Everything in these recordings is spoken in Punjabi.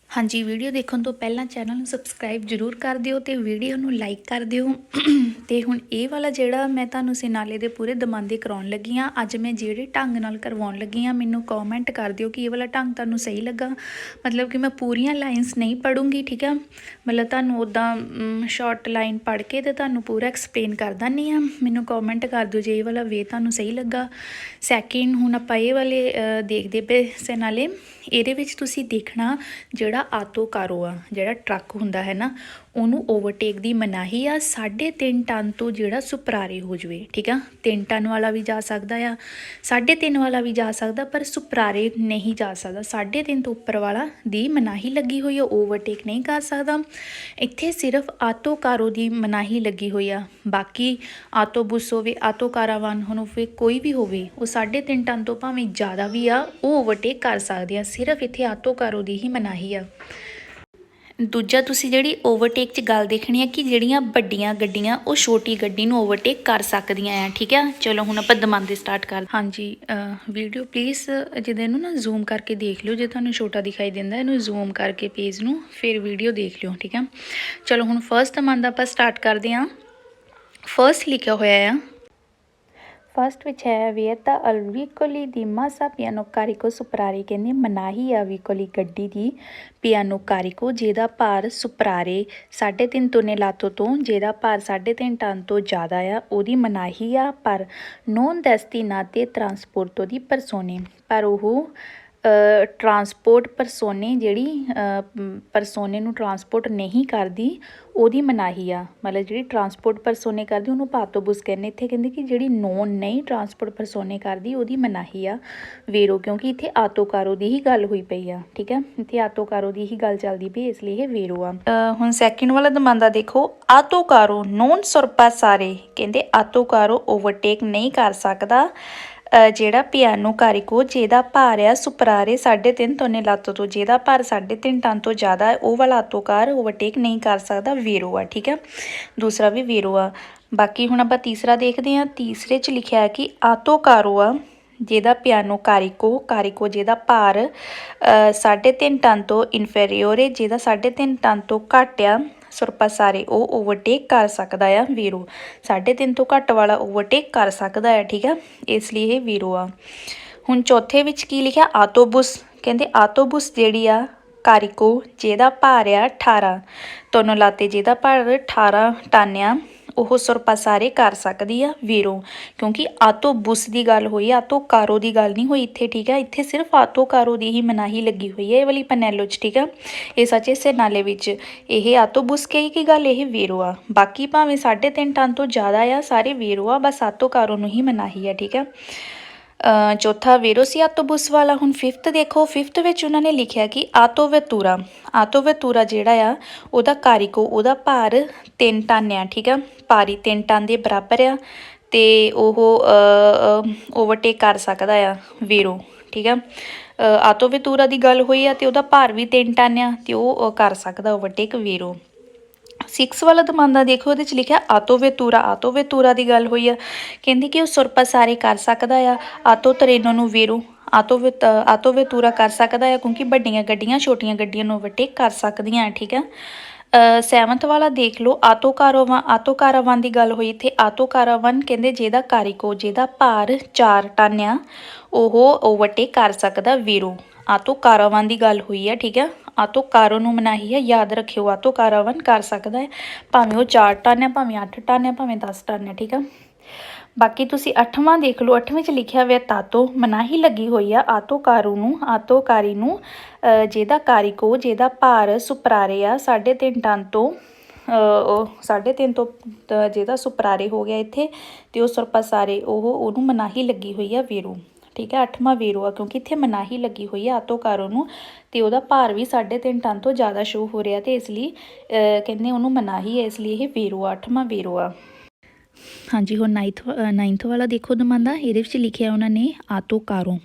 हाँ जी, वीडियो देखने तो पहला चैनल नूं सबसक्राइब जरूर कर दिओ ते वीडियो नूं लाइक कर दिओ। ते हुण ये वाला जिहड़ा मैं तुहानूं सिनाले दे पूरे दमांदे कराउण लगी हाँ। अज मैं जिहड़े ढंग नाल करवाउण लगी हाँ मैनूं कॉमेंट कर दिओ कि ये वाला ढंग तुहानूं सही लगा। मतलब कि मैं पूरियां लाइनस नहीं पढ़ूँगी, ठीक है। मतलब तुहानूं उदां शॉर्ट लाइन पढ़ के ते तुहानूं पूरा एक्सप्लेन कर दिंदी हाँ। मैनूं कॉमेंट कर दिओ जे ये वाला वे तुहानूं सही लगा। सैकेंड हुण आपां ये वाले देखदे पे सिनाले। ਇਹਦੇ ਵਿੱਚ ਤੁਸੀਂ ਦੇਖਣਾ ਜਿਹੜਾ ਆਟੋ ਕਾਰੋ ਆ, ਜਿਹੜਾ ਟਰੱਕ ਹੁੰਦਾ ਹੈ ਨਾ, ਉਹਨੂੰ ਓਵਰਟੇਕ ਦੀ ਮਨਾਹੀ ਆ 3.5 ਟਨ ਤੋਂ ਜਿਹੜਾ ਸੁਪਰਾਰੇ ਹੋ ਜਾਵੇ, ਠੀਕ ਆ। 3 ਟਨ ਵਾਲਾ ਵੀ ਜਾ ਸਕਦਾ ਆ, 3.5 ਵਾਲਾ ਵੀ ਜਾ ਸਕਦਾ, ਪਰ ਸੁਪਰਾਰੇ ਨਹੀਂ ਜਾ ਸਕਦਾ। 3.5 ਤੋਂ ਉੱਪਰ ਵਾਲਾ ਦੀ ਮਨਾਹੀ ਲੱਗੀ ਹੋਈ ਆ, ਓਵਰਟੇਕ ਨਹੀਂ ਕਰ ਸਕਦਾ। ਇੱਥੇ ਸਿਰਫ ਆਟੋ ਕਾਰੋ ਦੀ ਮਨਾਹੀ ਲੱਗੀ ਹੋਈ ਆ। ਬਾਕੀ ਆਟੋ ਬੁੱਸ ਹੋਵੇ, ਆਟੋ ਕਾਰਾਵਾਨ ਹੋਵੇ, ਕੋਈ ਵੀ ਹੋਵੇ, ਉਹ 3.5 ਟਨ ਤੋਂ ਭਾਵੇਂ ਜ਼ਿਆਦਾ ਵੀ ਆ ਉਹ ਓਵਰਟੇਕ ਕਰ ਸਕਦੇ ਆ। ਸਿਰਫ ਇੱਥੇ ਆਟੋ ਕਾਰੋ ਦੀ ਹੀ ਮਨਾਹੀ ਆ। ਦੂਜਾ ਤੁਸੀਂ ਜਿਹੜੀ ਓਵਰਟੇਕ 'ਚ ਗੱਲ ਦੇਖਣੀ ਹੈ ਕਿ ਜਿਹੜੀਆਂ ਵੱਡੀਆਂ ਗੱਡੀਆਂ ਉਹ ਛੋਟੀ ਗੱਡੀ ਨੂੰ ਓਵਰਟੇਕ ਕਰ ਸਕਦੀਆਂ ਆ, ਠੀਕ ਹੈ। ਚਲੋ ਹੁਣ ਆਪਾਂ ਦਮਾਂਦੇ ਸਟਾਰਟ ਕਰ। ਹਾਂਜੀ, ਵੀਡੀਓ ਪਲੀਜ਼ ਜਿਹਦੇ ਨੂੰ ਨਾ ਜ਼ੂਮ ਕਰਕੇ ਦੇਖ ਲਿਓ। ਜੇ ਤੁਹਾਨੂੰ ਛੋਟਾ ਦਿਖਾਈ ਦਿੰਦਾ ਇਹਨੂੰ ਜ਼ੂਮ ਕਰਕੇ ਪੇਜ ਨੂੰ ਫਿਰ ਵੀਡੀਓ ਦੇਖ ਲਿਓ, ਠੀਕ ਹੈ। ਚਲੋ ਹੁਣ ਫਸਟ ਦਮਾਂਦਾ ਆਪਾਂ ਸਟਾਰਟ ਕਰਦੇ ਹਾਂ। ਫਸਟ ਲਿਖਿਆ ਹੋਇਆ ਆ, फस्ट विच है वियता अलविकोली दी मासा पियानो कारिको सुपरारे कहने मनाही आ विकोली गड्डी दी पियानो कारिको जेदा भार सुपरारे 3.5 टन लातो तो जेदा भार 3.5 टन तो ज़्यादा आ ओदी मनाही आ। पर नॉन डेस्टिनेट ट्रांसपोर्ट दी परसोने पर वो ट्रांसपोर्ट परसोने जिहड़ी परसोने नूं ट्रांसपोर्ट नहीं करदी ओदी मनाही आ। मतलब जिहड़ी ट्रांसपोर्ट परसोने करदी उहनूं पातोबुस कहने। इत्थे कहंदे कि जिहड़ी नॉन नहीं ट्रांसपोर्ट परसोने करदी ओदी मनाही आ वेरो, क्योंकि इत्थे आटो कारो दी ही गल हुई पई आ, ठीक है। इत्थे आटो कारो दी ही गल चलदी पई, इसलिए ये वेरो आ। हुण सैकेंड वाला दमांदा देखो, आटो कारो नॉन सुरपासारे कहंदे आटो कारो ओवरटेक नहीं कर सकदा ਜਿਹੜਾ ਪਿਆਨੋ ਕਾਰਿਕੋ ਜਿਹਦਾ ਭਾਰ ਆ ਸੁਪਰਾਰੇ 3.5 ਟਨ ਲੱਤ ਤੋਂ, ਜਿਹਦਾ ਭਾਰ 3.5 ਟਨ ਤੋਂ ਜ਼ਿਆਦਾ ਉਹ ਵਾਲਾ ਆਟੋ ਕਾਰ ਓਵਰਟੇਕ ਨਹੀਂ ਕਰ ਸਕਦਾ, ਵੇਰੋ ਆ, ਠੀਕ ਹੈ। ਦੂਸਰਾ ਵੀ ਵੇਰੋ ਆ। ਬਾਕੀ ਹੁਣ ਆਪਾਂ ਤੀਸਰਾ ਦੇਖਦੇ ਹਾਂ। ਤੀਸਰੇ 'ਚ ਲਿਖਿਆ ਕਿ ਆਟੋ ਕਾਰੋ ਆ ਜਿਹਦਾ ਪਿਆਨੋ ਕਾਰਿਕੋ ਜਿਹਦਾ ਭਾਰ 3.5 ਟਨ ਤੋਂ ਇਨਫੈਰੀਓਰ, ਜਿਹਦਾ 3.5 ਟਨ ਤੋਂ ਘੱਟ ਆ ਸੁਰਪਾਸਾਰੇ ਉਹ ਓਵਰਟੇਕ ਕਰ ਸਕਦਾ ਆ ਵੀਰੋ। 3.5 ਤੋਂ ਘੱਟ ਵਾਲਾ ਓਵਰਟੇਕ ਕਰ ਸਕਦਾ ਆ, ਠੀਕ ਆ, ਇਸ ਲਈ ਇਹ ਵੀਰੋ ਆ। ਹੁਣ ਚੌਥੇ ਵਿੱਚ ਕੀ ਲਿਖਿਆ, ਆਟੋਬੁਸ ਕਹਿੰਦੇ ਆਟੋਬੁਸ ਜਿਹੜੀ ਆ ਕਾਰਿਕੋ ਜਿਹਦਾ ਭਾਰ ਆ 18 ਟਨ ਲਾਤੇ, ਜਿਹਦਾ ਭਾਰ 18 ਟਨ ਆ ਉਹ ਸੁਰਪਾਸਾਰੇ ਕਰ ਸਕਦੀ ਆ ਵੀਰੋ, ਕਿਉਂਕਿ ਆਟੋ ਬੁੱਸ ਦੀ ਗੱਲ ਹੋਈ, ਆਟੋ ਕਾਰੋ ਦੀ ਗੱਲ ਨਹੀਂ ਹੋਈ ਇੱਥੇ, ਠੀਕ ਆ। ਇੱਥੇ ਸਿਰਫ ਆਟੋ ਕਾਰੋ ਦੀ ਹੀ ਮਨਾਹੀ ਲੱਗੀ ਹੋਈ ਹੈ ਇਹ ਵਾਲੀ ਪਨੈਲੋ 'ਚ, ਠੀਕ ਆ। ਇਹ ਸੱਚੇ ਸਿਰਨਾਲੇ ਵਿੱਚ ਇਹ ਆਟੋ ਬੁੱਸ ਕਹੀ ਕੀ ਗੱਲ, ਇਹ ਵੀਰੋ ਆ। ਬਾਕੀ ਭਾਵੇਂ 3.5 ਟਨ ਤੋਂ ਜ਼ਿਆਦਾ ਆ ਸਾਰੇ ਵੀਰੋ ਆ, ਬਸ ਆਟੋ ਕਾਰੋ ਨੂੰ ਹੀ ਮਨਾਹੀ ਆ, ਠੀਕ ਆ। ਚੌਥਾ ਵੇਰੋ ਸੀ ਆਟੋ ਬੁੱਸ ਵਾਲਾ। ਹੁਣ ਫਿਫਥ ਦੇਖੋ, ਫਿਫਥ ਵਿੱਚ ਉਹਨਾਂ ਨੇ ਲਿਖਿਆ ਕਿ ਆਟੋ ਵੈਤੂਰਾ ਜਿਹੜਾ ਆ ਉਹਦਾ ਕਾਰਿਕੋ ਉਹਦਾ ਭਾਰ 3 ਟਨ ਆ, ਠੀਕ ਆ। ਭਾਰੀ 3 ਟਨ ਦੇ ਬਰਾਬਰ ਆ ਅਤੇ ਉਹ ਓਵਰਟੇਕ ਕਰ ਸਕਦਾ ਆ ਵੇਰੋ, ਠੀਕ ਆ। ਆਟੋ ਵੈਤੂਰਾ ਦੀ ਗੱਲ ਹੋਈ ਆ ਅਤੇ ਉਹਦਾ ਭਾਰ ਵੀ 3 ਟਨ ਆ ਅਤੇ ਉਹ ਕਰ ਸਕਦਾ ਓਵਰਟੇਕ ਵੇਰੋ। 6 ਵਾਲਾ ਦਮਾਂਦਾ ਦੇਖੋ, ਉਹਦੇ 'ਚ ਲਿਖਿਆ ਆਟੋ ਵੈਤੂਰਾ ਦੀ ਗੱਲ ਹੋਈ ਆ। ਕਹਿੰਦੀ ਕਿ ਉਹ ਸੁਰਪਾਸਾਰੇ ਕਰ ਸਕਦਾ ਆ ਆਟੋ ਤਰੇਨੋ ਨੂੰ ਵੇਰੋ। ਆਟੋ ਵੈਤੂਰਾ ਕਰ ਸਕਦਾ ਆ ਕਿਉਂਕਿ ਵੱਡੀਆਂ ਗੱਡੀਆਂ ਛੋਟੀਆਂ ਗੱਡੀਆਂ ਨੂੰ ਓਵਰਟੇਕ ਕਰ ਸਕਦੀਆਂ, ਠੀਕ ਆ। 7th ਵਾਲਾ ਦੇਖ ਲਓ, ਆਟੋ ਕਾਰਾਵਾਨ ਦੀ ਗੱਲ ਹੋਈ। ਇੱਥੇ ਆਟੋ ਕਾਰਾਵਾਨ ਕਹਿੰਦੇ ਜਿਹਦਾ ਕਾਰਿਕੋ ਜਿਹਦਾ ਭਾਰ 4 ਟਨ ਆ ਉਹ ਓਵਰਟੇਕ ਕਰ ਸਕਦਾ ਵੀਰੋ। ਆਟੋ ਕਾਰਾਵਾਨ ਦੀ ਗੱਲ ਹੋਈ ਆ, ਠੀਕ ਆ। ਆਟੋ ਕਾਰੋ ਨੂੰ ਮਨਾਹੀ ਆ, ਯਾਦ ਰੱਖਿਓ। ਆਟੋ ਕਾਰਾਵਾਨ ਕਰ ਸਕਦਾ ਹੈ ਭਾਵੇਂ ਉਹ 4 ਟਨ ਹੈ, ਭਾਵੇਂ 8 ਟਨ ਹੈ, ਭਾਵੇਂ 10 ਟਨ ਹੈ, ਠੀਕ ਆ। ਬਾਕੀ ਤੁਸੀਂ 8ਵਾਂ ਦੇਖ ਲਓ, 8ਵੇਂ 'ਚ ਲਿਖਿਆ ਹੋਇਆ ਤਾਤੋ ਮਨਾਹੀ ਲੱਗੀ ਹੋਈ ਆ ਆਟੋ ਕਾਰੀ ਨੂੰ ਜਿਹਦਾ ਕਾਰਿਕੋ ਜਿਹਦਾ ਭਾਰ ਸੁਪਰਾਰੇ ਆ 3.5 ਟਨ ਤੋਂ 3.5 ਤੋਂ ਜਿਹਦਾ ਸੁਪਰਾਰੇ ਹੋ ਗਿਆ ਇੱਥੇ ਅਤੇ ਉਹ ਸੁਰਪਾਸਾਰੇ ਉਹਨੂੰ ਮਨਾਹੀ ਲੱਗੀ ਹੋਈ ਆ ਵੇਰੋ, ਠੀਕ ਹੈ। 8ਵਾਂ ਵੇਰੋ ਆ ਕਿਉਂਕਿ ਇੱਥੇ ਮਨਾਹੀ ਲੱਗੀ ਹੋਈ ਆ ਆਟੋ ਕਾਰੋ ਨੂੰ ਅਤੇ ਉਹਦਾ ਭਾਰ ਵੀ 3.5 ਟਨ ਤੋਂ ਜ਼ਿਆਦਾ ਸ਼ੋ ਹੋ ਰਿਹਾ ਅਤੇ ਇਸ ਲਈ ਕਹਿੰਦੇ ਉਹਨੂੰ ਮਨਾਹੀ ਹੈ, ਇਸ ਲਈ ਇਹ ਵੇਰੋ ਆ, 8ਵਾਂ ਵੇਰੋ ਆ। ਹਾਂਜੀ, ਹੁਣ 9th ਵਾਲਾ ਦੇਖੋ ਦਮਾਂਦਾ। ਇਹਦੇ ਵਿੱਚ ਲਿਖਿਆ ਉਹਨਾਂ ਨੇ ਆਟੋ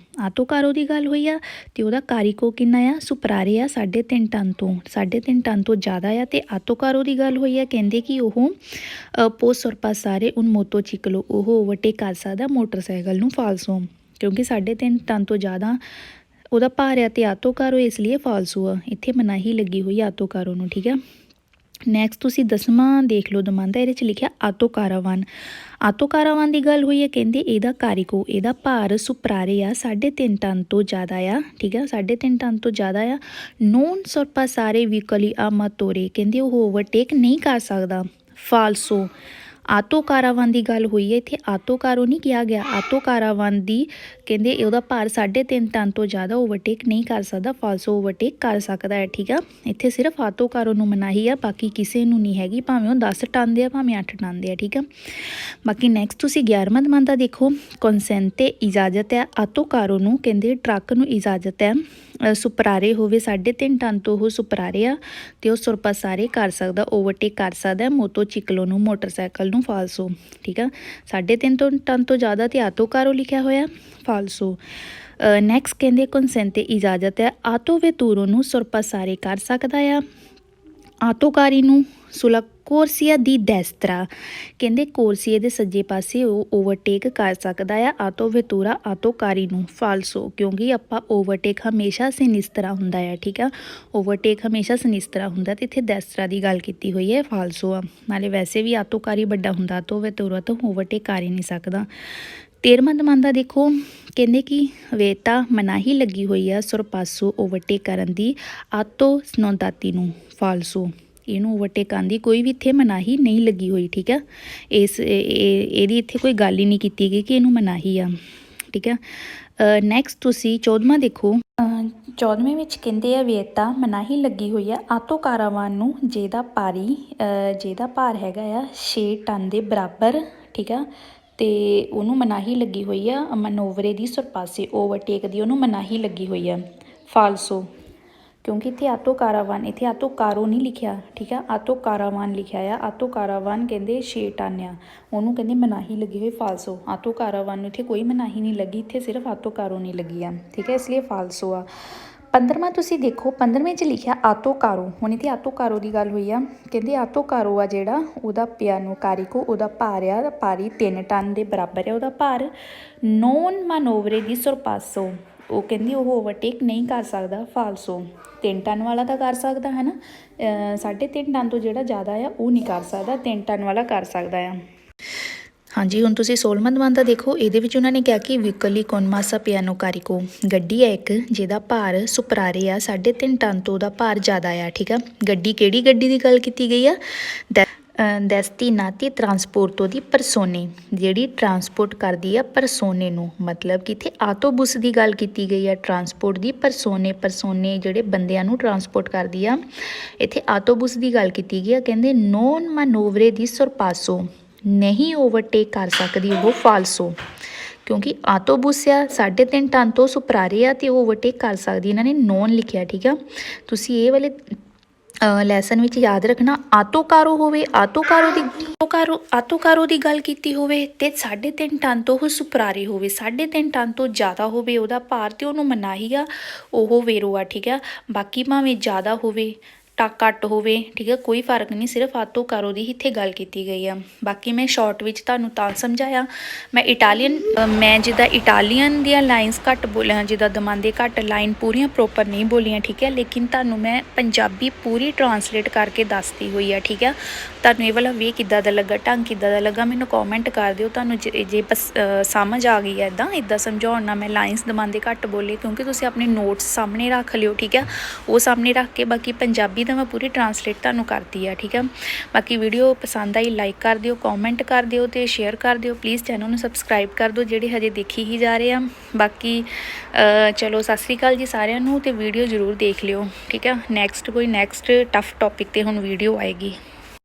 ਕਾਰੋ ਦੀ ਗੱਲ ਹੋਈ ਆ ਅਤੇ ਉਹਦਾ ਕਾਰਿਕੋ ਕਿੰਨਾ ਆ ਸੁਪਰਾਰੇ ਆ 3.5 ਟਨ ਤੋਂ ਜ਼ਿਆਦਾ ਆ। ਅਤੇ ਆਟੋ ਕਾਰੋ ਦੀ ਗੱਲ ਹੋਈ ਆ, ਕਹਿੰਦੇ ਕਿ ਉਹ ਪੋ ਸੁਰਪਾਸਾਰੇ ਉਨ ਮੋਟੋਚਿਕਲੋ ਉਹ ਓਵਰਟੇਕ ਕਰ ਸਕਦਾ ਮੋਟਰਸਾਈਕਲ ਨੂੰ ਫਾਲਸੋ, ਕਿਉਂਕਿ 3.5 ਟਨ ਤੋਂ ਜ਼ਿਆਦਾ ਉਹਦਾ ਭਾਰ ਆ ਤੇ ਆਤੋਕਾਰੋ ਇਸ ਲਈ ਫਾਲਸੂ ਆ, ਇੱਥੇ ਮਨਾਹੀ ਲੱਗੀ ਹੋਈ ਆਤੋਕਾਰੋ ਨੂੰ, ਠੀਕ ਆ। ਨੈਕਸਟ ਤੁਸੀਂ 10ਵਾਂ ਦੇਖ ਲਓ ਦਮਾਂਦਾ, ਇਹਦੇ 'ਚ ਲਿਖਿਆ ਆਤੋਕਾਰਾਵਾਨ। ਆਤੋਕਾਰਾਵਾਨ ਦੀ ਗੱਲ ਹੋਈ ਹੈ, ਕਹਿੰਦੇ ਇਹਦਾ ਕਾਰਿਕੋ, ਇਹਦਾ ਭਾਰ ਸੁਪਰਾਰੇ ਆ 3.5 ਟਨ ਤੋਂ ਜ਼ਿਆਦਾ ਆ, ਠੀਕ ਆ, 3.5 ਟਨ ਤੋਂ ਜ਼ਿਆਦਾ ਆ। ਨੋਨ ਸਰਪਾਸਾਰੇ ਵੀਕਲੀ ਆਮਾਤੋਰੇ, ਕਹਿੰਦੇ ਉਹ ਓਵਰਟੇਕ ਨਹੀਂ ਕਰ ਸਕਦਾ, ਫਾਲਸੋ। ਆਟੋ ਕਾਰਾਵਾਨ ਦੀ ਗੱਲ ਹੋਈ ਹੈ, ਇੱਥੇ ਆਟੋ ਕਾਰੋ ਨਹੀਂ ਕਿਹਾ ਗਿਆ, ਆਟੋ ਕਾਰਾਵਾਨ ਦੀ ਕਹਿੰਦੇ ਉਹਦਾ ਭਾਰ 3.5 ਟਨ ਤੋਂ ਜ਼ਿਆਦਾ ਓਵਰਟੇਕ ਨਹੀਂ ਕਰ ਸਕਦਾ, ਫਾਲਸੋ ਓਵਰਟੇਕ ਕਰ ਸਕਦਾ ਹੈ, ਠੀਕ ਆ। ਇੱਥੇ ਸਿਰਫ ਆਟੋ ਕਾਰੋ ਨੂੰ ਮਨਾਹੀ ਆ, ਬਾਕੀ ਕਿਸੇ ਨੂੰ ਨਹੀਂ ਹੈਗੀ, ਭਾਵੇਂ ਉਹ 10 ਟਨ ਦੇ ਆ ਭਾਵੇਂ 8 ਟਨ ਦੇ ਆ, ਠੀਕ ਆ। ਬਾਕੀ ਨੈਕਸਟ ਤੁਸੀਂ 11ਵਾਂ ਦਮਾਂਦਾ ਦੇਖੋ, ਕੰਸੈਂਟੇ ਇਜਾਜ਼ਤ ਹੈ ਆਟੋ ਕਾਰੋ ਨੂੰ, ਕਹਿੰਦੇ ਟਰੱਕ ਨੂੰ ਇਜਾਜ਼ਤ ਹੈ ਸੁਪਰਾਰੇ ਹੋਵੇ 3.5 ਟਨ ਤੋਂ ਉਹ ਸੁਪਰਾਰੇ ਆ ਅਤੇ ਉਹ ਸੁਰਪਾਸਾਰੇ ਕਰ ਸਕਦਾ, ਓਵਰਟੇਕ ਕਰ ਸਕਦਾ ਮੋਟੋਚਿਕਲੋ ਨੂੰ, ਮੋਟਰਸਾਈਕਲ ਨੂੰ, ਫਾਲਸੋ, ਠੀਕ ਆ। 3.5 ਟਨ ਤੋਂ ਜ਼ਿਆਦਾ ਤੇ ਆਟੋ ਕਾਰੋ ਲਿਖਿਆ ਹੋਇਆ, ਫਾਲਸੋ। ਨੈਕਸਟ ਕਹਿੰਦੇ ਕੰਸੈਂਟੇ ਇਜਾਜ਼ਤ ਹੈ ਆਟੋ ਵੇਤੂਰੋ ਨੂੰ ਸੁਰਪਾਸਾਰੇ ਕਰ ਸਕਦਾ ਆ, ਆਟੋਕਾਰੀ ਨੂੰ ਸੁਲਾ ਕੋਰਸੀਆ ਦੀ ਡੈਸਤਰਾ, ਕਹਿੰਦੇ ਕੋਰਸੀਏ ਦੇ ਸੱਜੇ ਪਾਸੇ ਉਹ ਓਵਰਟੇਕ ਕਰ ਸਕਦਾ ਆ ਆਟੋ ਵੇਤੂਰਾ ਆਟੋਕਾਰੀ ਨੂੰ, ਫਾਲਸੋ, ਕਿਉਂਕਿ ਆਪਾਂ ਓਵਰਟੇਕ ਹਮੇਸ਼ਾ ਸਿਨਿਸਤਰਾ ਹੁੰਦਾ ਆ, ਠੀਕ ਆ, ਓਵਰਟੇਕ ਹਮੇਸ਼ਾ ਸਿਨਿਸਤਰਾ ਹੁੰਦਾ ਅਤੇ ਇੱਥੇ ਡੈਸਤਰਾ ਦੀ ਗੱਲ ਕੀਤੀ ਹੋਈ ਹੈ, ਫਾਲਸੋ ਆ। ਨਾਲੇ ਵੈਸੇ ਵੀ ਆਟੋਕਾਰੀ ਵੱਡਾ ਹੁੰਦਾ, ਆਟੋ ਵੇਤੂਰਾ ਤੋਂ ਓਵਰਟੇਕ ਕਰ ਹੀ ਨਹੀਂ ਸਕਦਾ। 13ਵਾਂ ਦਮਾਂਦਾ ਦੇਖੋ, ਕਹਿੰਦੇ ਕਿ ਵੇਤਾ ਮਨਾਹੀ ਲੱਗੀ ਹੋਈ ਆ ਸੁਰਪਾਸੋ ਓਵਰਟੇਕ ਕਰਨ ਦੀ ਆਟੋ ਸਨੋਦਾਤੀ ਨੂੰ, ਫਾਲਸੋ, ਇਹਨੂੰ ਓਵਰਟੇਕ ਕਰਨ ਦੀ ਕੋਈ ਵੀ ਇੱਥੇ ਮਨਾਹੀ ਨਹੀਂ ਲੱਗੀ ਹੋਈ, ਠੀਕ ਆ। ਇਹਦੀ ਇੱਥੇ ਕੋਈ ਗੱਲ ਹੀ ਨਹੀਂ ਕੀਤੀ ਗਈ ਕਿ ਇਹਨੂੰ ਮਨਾਹੀ ਆ, ਠੀਕ ਆ। ਨੈਕਸਟ ਤੁਸੀਂ 14ਵਾਂ ਦੇਖੋ, 14ਵੇਂ ਵਿੱਚ ਕਹਿੰਦੇ ਆ ਵੇਤਾ ਮਨਾਹੀ ਲੱਗੀ ਹੋਈ ਆ ਆਟੋ ਕਾਰਾਵਾਨ ਨੂੰ ਜਿਹਦਾ ਭਾਰ ਹੈਗਾ ਆ 6 ਟਨ ਦੇ ਬਰਾਬਰ, ਠੀਕ ਆ, ਅਤੇ ਉਹਨੂੰ ਮਨਾਹੀ ਲੱਗੀ ਹੋਈ ਆ ਮਨੋਵਰੇ ਦੀ ਸੁਰਪਾਸੇ, ਓਵਰਟੇਕ ਦੀ ਉਹਨੂੰ ਮਨਾਹੀ ਲੱਗੀ ਹੋਈ ਆ, ਫਾਲਸੋ, ਕਿਉਂਕਿ ਇੱਥੇ ਆਟੋ ਕਾਰਾਵਾਨ, ਇੱਥੇ ਆਟੋ ਕਾਰੋ ਨਹੀਂ ਲਿਖਿਆ, ਠੀਕ ਆ, ਆਟੋ ਕਾਰਾਵਾਨ ਲਿਖਿਆ ਆ। ਆਟੋ ਕਾਰਾਵਾਨ ਕਹਿੰਦੇ 6 ਟਨ ਆ, ਉਹਨੂੰ ਕਹਿੰਦੇ ਮਨਾਹੀ ਲੱਗੀ ਹੋਈ, ਫਾਲਸੋ। ਆਟੋ ਕਾਰਾਵਾਨ ਨੂੰ ਇੱਥੇ ਕੋਈ ਮਨਾਹੀ ਨਹੀਂ ਲੱਗੀ, ਇੱਥੇ ਸਿਰਫ ਆਟੋ ਕਾਰੋ ਨਹੀਂ ਲੱਗੀ ਆ, ਠੀਕ ਹੈ, ਇਸ ਲਈ ਫਾਲਸੋ ਆ। 15ਵਾਂ ਤੁਸੀਂ ਦੇਖੋ, 15ਵੇਂ 'ਚ ਲਿਖਿਆ ਆਟੋ ਕਾਰੋ, ਹੁਣ ਇੱਥੇ ਆਟੋ ਕਾਰੋ ਦੀ ਗੱਲ ਹੋਈ ਆ, ਕਹਿੰਦੇ ਆਟੋ ਕਾਰੋ ਆ ਜਿਹੜਾ ਉਹਦਾ ਪਿਆਨੋ ਕਾਰੀਕੋ, ਉਹਦਾ ਭਾਰ ਆ ਭਾਰੀ 3 ਟਨ ਦੇ ਬਰਾਬਰ ਹੈ ਉਹਦਾ ਭਾਰ। ਨੋਨ ਮਾਨੋਵਰੇ ਦੀ ਸੁਰਪਾਸੋ, ਉਹ ਕਹਿੰਦੀ ਉਹ ਓਵਰਟੇਕ ਨਹੀਂ ਕਰ ਸਕਦਾ, ਫਾਲਸੋ। 3 ਟਨ ਵਾਲਾ ਤਾਂ ਕਰ ਸਕਦਾ ਹੈ ਨਾ, 3.5 ਟਨ ਤੋਂ ਜਿਹੜਾ ਜ਼ਿਆਦਾ ਆ ਉਹ ਨਹੀਂ ਕਰ ਸਕਦਾ, 3 ਟਨ ਵਾਲਾ ਕਰ ਸਕਦਾ ਆ। ਹਾਂਜੀ, ਹੁਣ ਤੁਸੀਂ 16ਵਾਂ ਦਮਾਂਦਾ ਦੇਖੋ, ਇਹਦੇ ਵਿੱਚ ਉਹਨਾਂ ਨੇ ਕਿਹਾ ਕਿ ਵਿਕਲੀ ਕੋਨਮਾਸਾ ਪਿਆਨੋ ਕਾਰੀਕੋ, ਗੱਡੀ ਹੈ ਇੱਕ ਜਿਹਦਾ ਭਾਰ ਸੁਪਰਾਰੇ ਆ 3.5 ਟਨ ਤੋਂ ਉਹਦਾ ਭਾਰ ਜ਼ਿਆਦਾ ਆ, ਠੀਕ ਆ। ਗੱਡੀ ਕਿਹੜੀ ਗੱਡੀ ਦੀ ਗੱਲ ਕੀਤੀ ਗਈ ਆ, ਡੈਸਟੀਨਾਤੀ ਟਰਾਂਸਪੋਰਟੋ ਦੀ ਪਰਸੋਨੇ, ਜਿਹੜੀ ਟਰਾਂਸਪੋਰਟ ਕਰਦੀ ਆ ਪਰਸੋਨੇ ਨੂੰ, ਮਤਲਬ ਕਿ ਇੱਥੇ ਆਟੋਬੁਸ ਦੀ ਗੱਲ ਕੀਤੀ ਗਈ ਆ ਟਰਾਂਸਪੋਰਟ ਦੀ, ਪਰਸੋਨੇ ਜਿਹੜੇ ਬੰਦਿਆਂ ਨੂੰ ਟਰਾਂਸਪੋਰਟ ਕਰਦੀ ਆ, ਇੱਥੇ ਆਟੋਬੁਸ ਦੀ ਗੱਲ ਕੀਤੀ ਗਈ ਆ। ਕਹਿੰਦੇ ਨੋਨ ਮਾਨੋਵਰੇ ਦੀ ਸੁਰਪਾਸੋ, ਨਹੀਂ ਓਵਰਟੇਕ ਕਰ ਸਕਦੀ ਉਹ, ਫਾਲਸੋ, ਕਿਉਂਕਿ ਆਟੋਬੁਸ ਆ 3.5 ਟਨ ਤੋਂ ਸੁਪਰਾਰੇ ਆ ਅਤੇ ਉਹ ਓਵਰਟੇਕ ਕਰ ਸਕਦੀ, ਇਹਨਾਂ ਨੇ ਨੋਨ ਲਿਖਿਆ, ਠੀਕ ਆ। ਤੁਸੀਂ ਇਹ ਵਾਲੇ ਲੈਸਨ ਵਿੱਚ ਯਾਦ ਰੱਖਣਾ, ਆਟੋ ਕਾਰੋ ਹੋਵੇ, ਆਟੋ ਕਾਰੋ ਦੀ ਗੱਲ ਕੀਤੀ ਹੋਵੇ ਅਤੇ 3.5 ਟਨ ਤੋਂ ਉਹ ਸੁਪਰਾਰੇ ਹੋਵੇ, 3.5 ਟਨ ਤੋਂ ਜ਼ਿਆਦਾ ਹੋਵੇ ਉਹਦਾ ਭਾਰ ਅਤੇ ਉਹਨੂੰ ਮਨਾਹੀ ਆ ਉਹ ਵੇਰੋ ਆ, ਠੀਕ ਆ। ਬਾਕੀ ਭਾਵੇਂ ਜ਼ਿਆਦਾ ਹੋਵੇ ਘੱਟ ਹੋਵੇ, ਠੀਕ ਹੈ, ਕੋਈ ਫਰਕ ਨਹੀਂ, ਸਿਰਫ ਆਟੋ ਕਾਰੋ ਦੀ ਇੱਥੇ ਗੱਲ ਕੀਤੀ ਗਈ ਆ। ਬਾਕੀ ਮੈਂ ਸ਼ਾਰਟ ਵਿੱਚ ਤੁਹਾਨੂੰ ਤਾਂ ਸਮਝਾਇਆ, ਮੈਂ ਜਿੱਦਾਂ ਇਟਾਲੀਅਨ ਦੀਆਂ ਲਾਈਨਸ ਘੱਟ ਬੋਲੀਆਂ, ਜਿੱਦਾਂ ਦਮਾਂਦੇ ਘੱਟ ਲਾਈਨ ਪੂਰੀਆਂ ਪ੍ਰੋਪਰ ਨਹੀਂ ਬੋਲੀਆਂ, ਠੀਕ ਹੈ, ਲੇਕਿਨ ਤੁਹਾਨੂੰ ਮੈਂ ਪੰਜਾਬੀ ਪੂਰੀ ਟਰਾਂਸਲੇਟ ਕਰਕੇ ਦੱਸਦੀ ਹੋਈ ਆ, ਠੀਕ ਆ। ਤੁਹਾਨੂੰ ਇਹ ਵਾਲਾ ਵੇ ਕਿੱਦਾਂ ਦਾ ਲੱਗਾ, ਢੰਗ ਕਿੱਦਾਂ ਦਾ ਲੱਗਾ, ਮੈਨੂੰ ਕੌਮੈਂਟ ਕਰ ਦਿਓ। ਤੁਹਾਨੂੰ ਜੇ ਸਮਝ ਆ ਗਈ ਹੈ ਇੱਦਾਂ ਸਮਝਾਉਣ ਨਾਲ, ਮੈਂ ਲਾਈਨਸ ਦਮਾਂਦੇ ਘੱਟ ਬੋਲੇ, ਕਿਉਂਕਿ ਤੁਸੀਂ ਆਪਣੇ ਨੋਟਸ ਸਾਹਮਣੇ ਰੱਖ ਲਿਓ, ਠੀਕ ਆ, ਉਹ ਸਾਹਮਣੇ ਰੱਖ ਕੇ ਬਾਕੀ ਪੰਜਾਬੀ ਤਾਂ ਮੈਂ ਪੂਰੀ ਟਰਾਂਸਲੇਟ ਤੁਹਾਨੂੰ ਕਰਤੀ ਆ, ਠੀਕ ਆ। ਬਾਕੀ ਵੀਡੀਓ ਪਸੰਦ ਆਈ ਲਾਈਕ ਕਰ ਦਿਓ, ਕੌਮੈਂਟ ਕਰ ਦਿਓ ਅਤੇ ਸ਼ੇਅਰ ਕਰ ਦਿਓ। ਪਲੀਜ਼ ਚੈਨਲ ਨੂੰ ਸਬਸਕ੍ਰਾਈਬ ਕਰ ਦਿਓ ਜਿਹੜੇ ਹਜੇ ਦੇਖੀ ਹੀ ਜਾ ਰਹੇ ਆ। ਬਾਕੀ ਚਲੋ ਸਤਿ ਸ਼੍ਰੀ ਅਕਾਲ ਜੀ ਸਾਰਿਆਂ ਨੂੰ, ਅਤੇ ਵੀਡੀਓ ਜ਼ਰੂਰ ਦੇਖ ਲਿਓ, ਠੀਕ ਆ। ਨੈਕਸਟ ਟਫ ਟੋਪਿਕ 'ਤੇ ਹੁਣ ਵੀਡੀਓ ਆਏਗੀ।